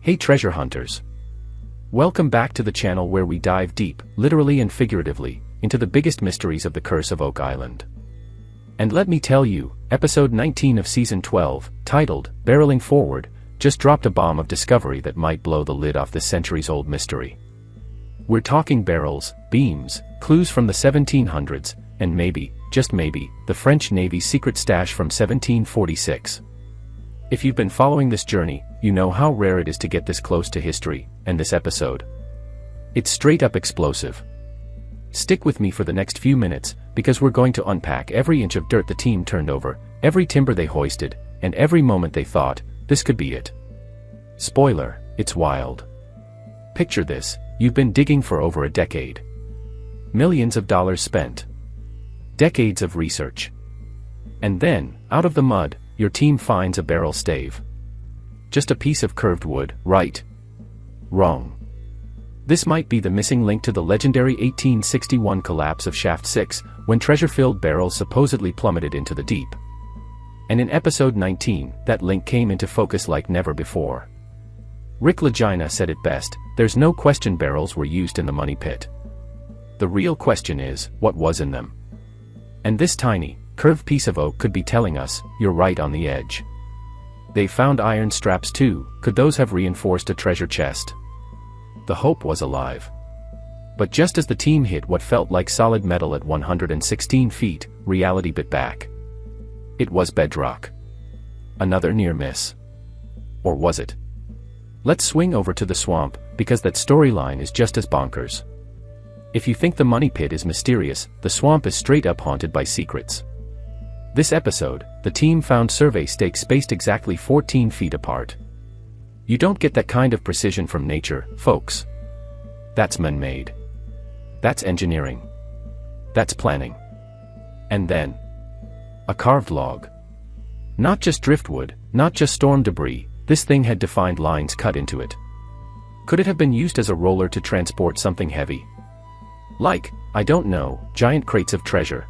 Hey treasure hunters! Welcome back to the channel where we dive deep, literally and figuratively, into the biggest mysteries of the Curse of Oak Island. And let me tell you, episode 19 of season 12, titled, Barreling Forward, just dropped a bomb of discovery that might blow the lid off this centuries-old mystery. We're talking barrels, beams, clues from the 1700s, and maybe, just maybe, the French Navy's secret stash from 1746. If you've been following this journey, you know how rare it is to get this close to history, and this episode. It's straight up explosive. Stick with me for the next few minutes, because we're going to unpack every inch of dirt the team turned over, every timber they hoisted, and every moment they thought, this could be it. Spoiler, it's wild. Picture this, you've been digging for over a decade. Millions of dollars spent. Decades of research. And then, out of the mud, your team finds a barrel stave. Just a piece of curved wood, right? Wrong. This might be the missing link to the legendary 1861 collapse of Shaft 6, when treasure-filled barrels supposedly plummeted into the deep. And in episode 19, that link came into focus like never before. Rick Lagina said it best, there's no question barrels were used in the money pit. The real question is, what was in them? And this tiny, curved piece of oak could be telling us, you're right on the edge. They found iron straps too, could those have reinforced a treasure chest? The hope was alive. But just as the team hit what felt like solid metal at 116 feet, reality bit back. It was bedrock. Another near miss. Or was it? Let's swing over to the swamp, because that storyline is just as bonkers. If you think the money pit is mysterious, the swamp is straight up haunted by secrets. This episode, the team found survey stakes spaced exactly 14 feet apart. You don't get that kind of precision from nature, folks. That's man-made. That's engineering. That's planning. And then, a carved log. Not just driftwood, not just storm debris, this thing had defined lines cut into it. Could it have been used as a roller to transport something heavy? Like, I don't know, giant crates of treasure.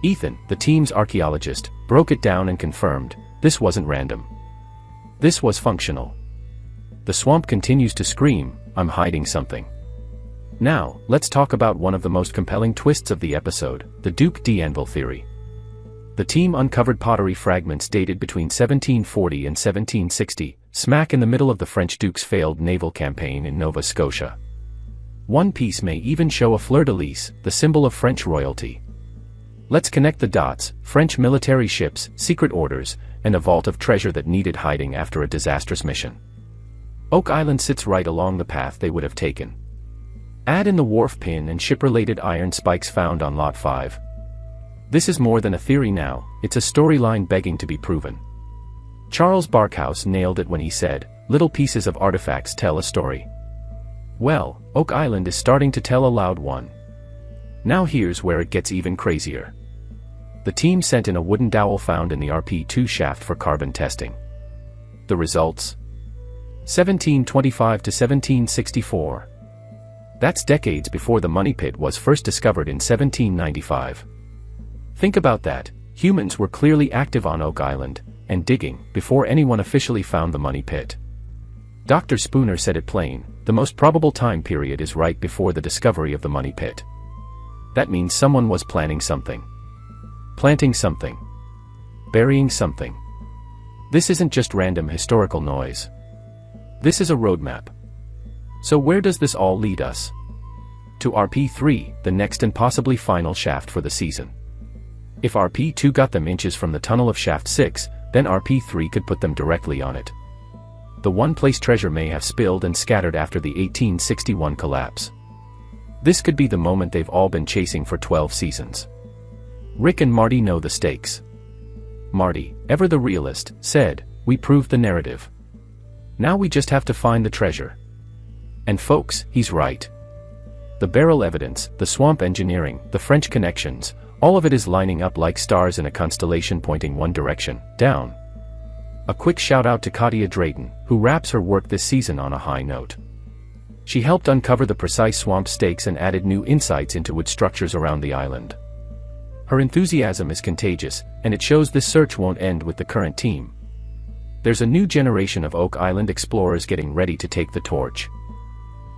Ethan, the team's archaeologist, broke it down and confirmed, this wasn't random. This was functional. The swamp continues to scream, I'm hiding something. Now, let's talk about one of the most compelling twists of the episode, the Duke d'Anville theory. The team uncovered pottery fragments dated between 1740 and 1760, smack in the middle of the French Duke's failed naval campaign in Nova Scotia. One piece may even show a fleur-de-lis, the symbol of French royalty. Let's connect the dots, French military ships, secret orders, and a vault of treasure that needed hiding after a disastrous mission. Oak Island sits right along the path they would have taken. Add in the wharf pin and ship-related iron spikes found on Lot 5. This is more than a theory now, it's a storyline begging to be proven. Charles Barkhouse nailed it when he said, little pieces of artifacts tell a story. Well, Oak Island is starting to tell a loud one. Now here's where it gets even crazier. The team sent in a wooden dowel found in the RP-2 shaft for carbon testing. The results? 1725 to 1764. That's decades before the money pit was first discovered in 1795. Think about that, humans were clearly active on Oak Island, and digging, before anyone officially found the money pit. Dr. Spooner said it plain, the most probable time period is right before the discovery of the money pit. That means someone was planning something. Planting something. Burying something. This isn't just random historical noise. This is a roadmap. So where does this all lead us? To RP-3, the next and possibly final shaft for the season. If RP-2 got them inches from the tunnel of Shaft 6, then RP-3 could put them directly on it. The one place treasure may have spilled and scattered after the 1861 collapse. This could be the moment they've all been chasing for 12 seasons. Rick and Marty know the stakes. Marty, ever the realist, said, we proved the narrative. Now we just have to find the treasure. And folks, he's right. The barrel evidence, the swamp engineering, the French connections, all of it is lining up like stars in a constellation pointing one direction, down. A quick shout out to Katia Drayton, who wraps her work this season on a high note. She helped uncover the precise swamp stakes and added new insights into wood structures around the island. Her enthusiasm is contagious, and it shows this search won't end with the current team. There's a new generation of Oak Island explorers getting ready to take the torch.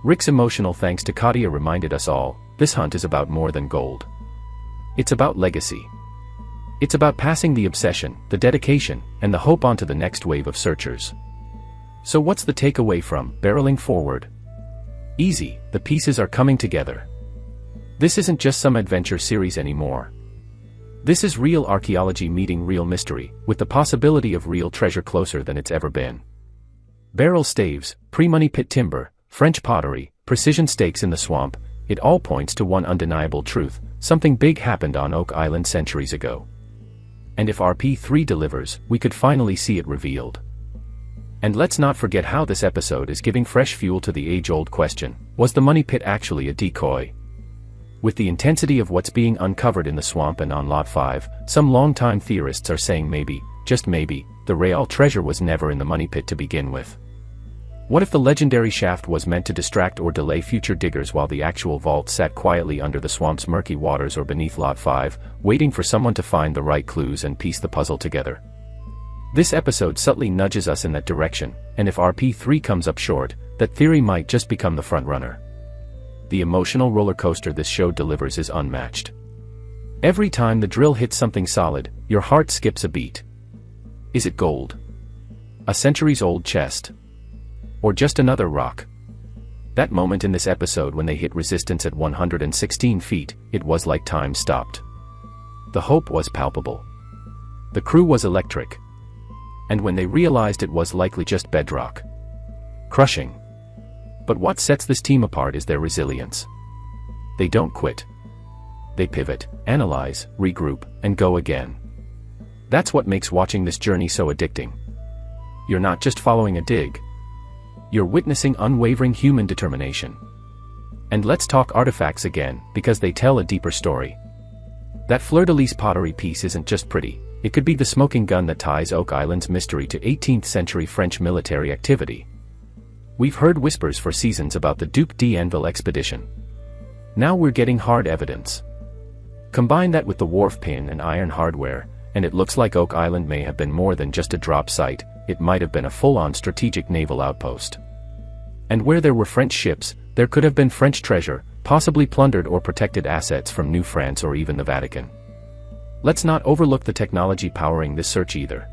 Rick's emotional thanks to Katia reminded us all, this hunt is about more than gold. It's about legacy. It's about passing the obsession, the dedication, and the hope onto the next wave of searchers. So what's the takeaway from Barreling Forward? Easy, the pieces are coming together. This isn't just some adventure series anymore. This is real archaeology meeting real mystery, with the possibility of real treasure closer than it's ever been. Barrel staves, pre-money pit timber, French pottery, precision stakes in the swamp, it all points to one undeniable truth: something big happened on Oak Island centuries ago. And if RP3 delivers, we could finally see it revealed. And let's not forget how this episode is giving fresh fuel to the age-old question, was the money pit actually a decoy? With the intensity of what's being uncovered in the swamp and on Lot 5, some longtime theorists are saying maybe, just maybe, the real treasure was never in the money pit to begin with. What if the legendary shaft was meant to distract or delay future diggers while the actual vault sat quietly under the swamp's murky waters or beneath Lot 5, waiting for someone to find the right clues and piece the puzzle together? This episode subtly nudges us in that direction, and if RP3 comes up short, that theory might just become the frontrunner. The emotional roller coaster this show delivers is unmatched. Every time the drill hits something solid, your heart skips a beat. Is it gold? A centuries-old chest? Or just another rock? That moment in this episode when they hit resistance at 116 feet, it was like time stopped. The hope was palpable. The crew was electric. And when they realized it was likely just bedrock. Crushing. But what sets this team apart is their resilience. They don't quit. They pivot, analyze, regroup, and go again. That's what makes watching this journey so addicting. You're not just following a dig. You're witnessing unwavering human determination. And let's talk artifacts again, because they tell a deeper story. That fleur-de-lis pottery piece isn't just pretty, it could be the smoking gun that ties Oak Island's mystery to 18th century French military activity. We've heard whispers for seasons about the Duc d'Anville expedition. Now we're getting hard evidence. Combine that with the wharf pin and iron hardware, and it looks like Oak Island may have been more than just a drop site, it might have been a full-on strategic naval outpost. And where there were French ships, there could have been French treasure, possibly plundered or protected assets from New France or even the Vatican. Let's not overlook the technology powering this search either.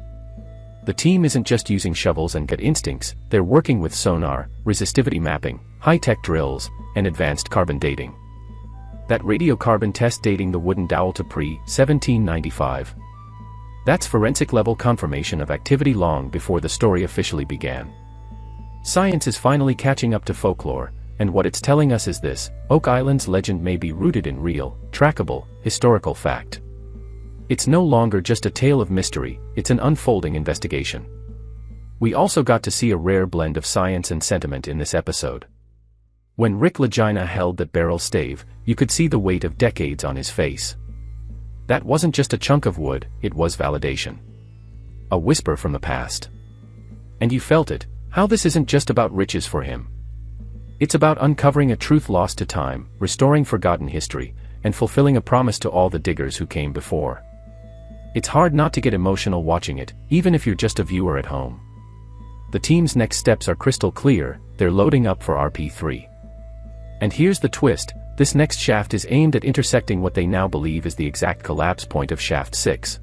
The team isn't just using shovels and gut instincts, they're working with sonar, resistivity mapping, high-tech drills, and advanced carbon dating. That radiocarbon test dating the wooden dowel to pre-1795. That's forensic-level confirmation of activity long before the story officially began. Science is finally catching up to folklore, and what it's telling us is this: Oak Island's legend may be rooted in real, trackable, historical fact. It's no longer just a tale of mystery, it's an unfolding investigation. We also got to see a rare blend of science and sentiment in this episode. When Rick Lagina held that barrel stave, you could see the weight of decades on his face. That wasn't just a chunk of wood, it was validation. A whisper from the past. And you felt it, how this isn't just about riches for him. It's about uncovering a truth lost to time, restoring forgotten history, and fulfilling a promise to all the diggers who came before. It's hard not to get emotional watching it, even if you're just a viewer at home. The team's next steps are crystal clear, they're loading up for RP3. And here's the twist, this next shaft is aimed at intersecting what they now believe is the exact collapse point of Shaft 6.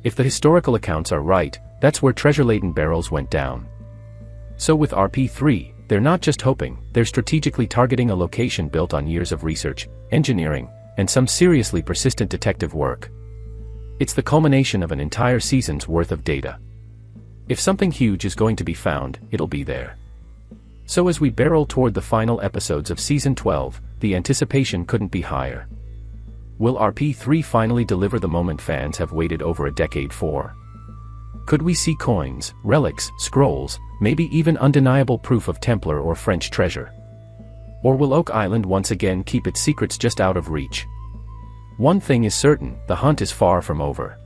If the historical accounts are right, that's where treasure-laden barrels went down. So with RP3, they're not just hoping, they're strategically targeting a location built on years of research, engineering, and some seriously persistent detective work. It's the culmination of an entire season's worth of data. If something huge is going to be found, it'll be there. So as we barrel toward the final episodes of Season 12, the anticipation couldn't be higher. Will RP3 finally deliver the moment fans have waited over a decade for? Could we see coins, relics, scrolls, maybe even undeniable proof of Templar or French treasure? Or will Oak Island once again keep its secrets just out of reach? One thing is certain, the hunt is far from over.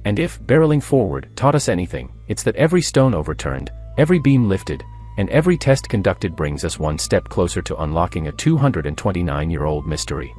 And if Barreling Forward taught us anything, it's that every stone overturned, every beam lifted, and every test conducted brings us one step closer to unlocking a 229-year-old mystery.